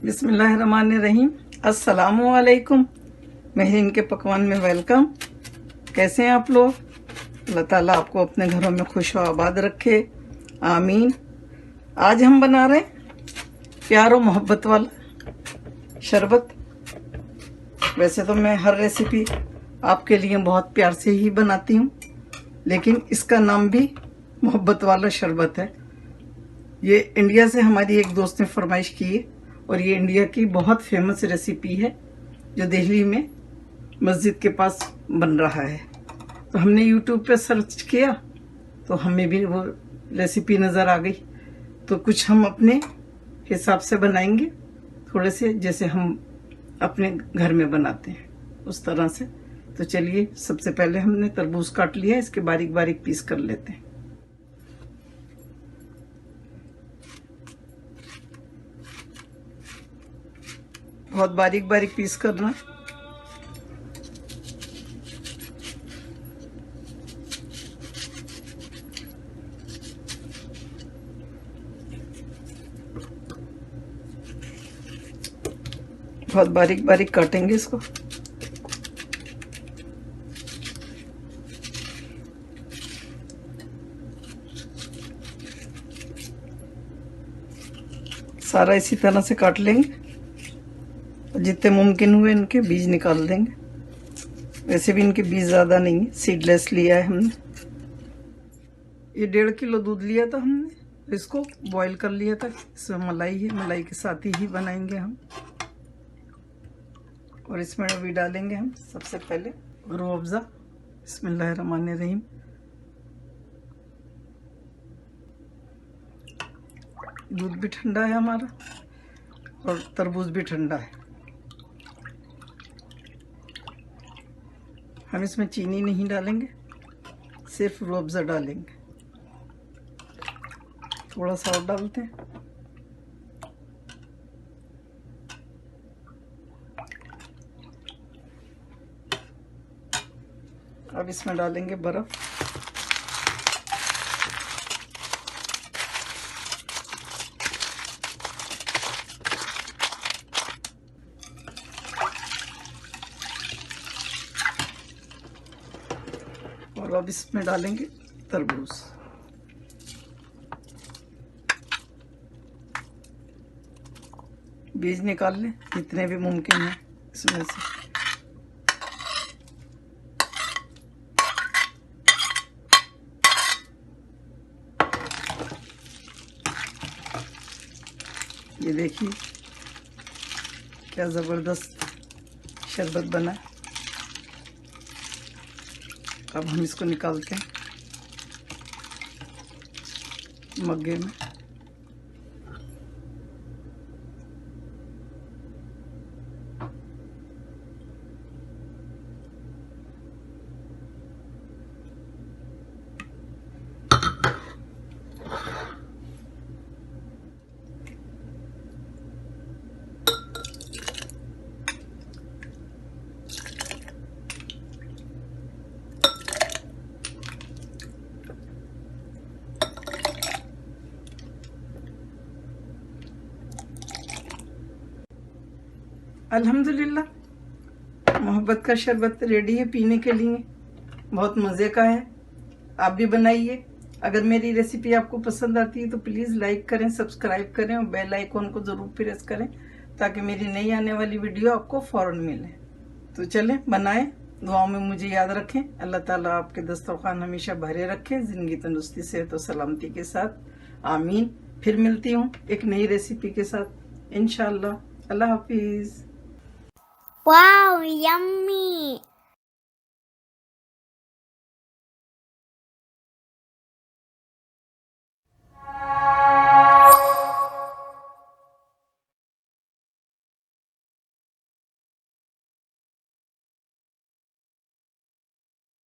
बिस्मिल्लाहिर्रहमानिर्रहीम। अस्सलामुअलैकुम। महरीन के पकवान में वेलकम। कैसे हैं आप लोग? अल्लाह ताला आपको अपने घरों में खुश व आबाद रखे, आमीन। आज हम बना रहे हैं प्यार और मोहब्बत वाला शरबत। वैसे तो मैं हर रेसिपी आपके लिए बहुत प्यार से ही बनाती हूँ, लेकिन इसका नाम भी मोहब्बत वाला शरबत है। ये इंडिया से हमारी एक दोस्त ने फरमाइश की है और ये इंडिया की बहुत फेमस रेसिपी है जो दिल्ली में मस्जिद के पास बन रहा है। तो हमने यूट्यूब पे सर्च किया तो हमें भी वो रेसिपी नज़र आ गई। तो कुछ हम अपने हिसाब से बनाएंगे, थोड़े से जैसे हम अपने घर में बनाते हैं उस तरह से। तो चलिए, सबसे पहले हमने तरबूज काट लिया, इसके बारीक बारीक पीस कर लेते हैं। बहुत बारीक बारीक पीस करना। बहुत बारीक बारीक काटेंगे इसको। सारा इसी तरह से काट लेंगे, जितने मुमकिन हुए इनके बीज निकाल देंगे। वैसे भी इनके बीज ज़्यादा नहीं है, सीडलेस लिया है हमने। ये 1.5 किलो दूध लिया था हमने, इसको बॉईल कर लिया था। इसमें मलाई है, मलाई के साथ ही बनाएंगे हम। और इसमें अभी डालेंगे हम सबसे पहले रूह अफ़ज़ा। बिस्मिल्लाहिर्रहमानिर्रहीम। दूध भी ठंडा है हमारा और तरबूज भी ठंडा है। हम इसमें चीनी नहीं डालेंगे, सिर्फ रूह अफ़ज़ा डालेंगे। थोड़ा सा और डालते हैं। अब इसमें डालेंगे बर्फ। और अब इसमें डालेंगे तरबूज। बीज निकाल लें जितने भी मुमकिन है इसमें से। ये देखिए क्या ज़बरदस्त शरबत बना है। अब हम इसको निकालते हैं मग्गे में। अल्हम्दुलिल्लाह, मोहब्बत का शरबत रेडी है पीने के लिए। बहुत मज़े का है, आप भी बनाइए। अगर मेरी रेसिपी आपको पसंद आती है तो प्लीज़ लाइक करें, सब्सक्राइब करें और बेल आइकॉन को ज़रूर प्रेस करें ताकि मेरी नई आने वाली वीडियो आपको फ़ौरन मिले। तो चलें बनाएं, दुआओं में मुझे याद रखें। अल्लाह ताला आपके दस्तरखान हमेशा भरे रखे, ज़िंदगी तंदुरुस्ती सेहत और सलामती के साथ, आमीन। फिर मिलती हूँ एक नई रेसिपी के साथ इंशाअल्लाह। अल्लाह हाफिज़। Wow, yummy!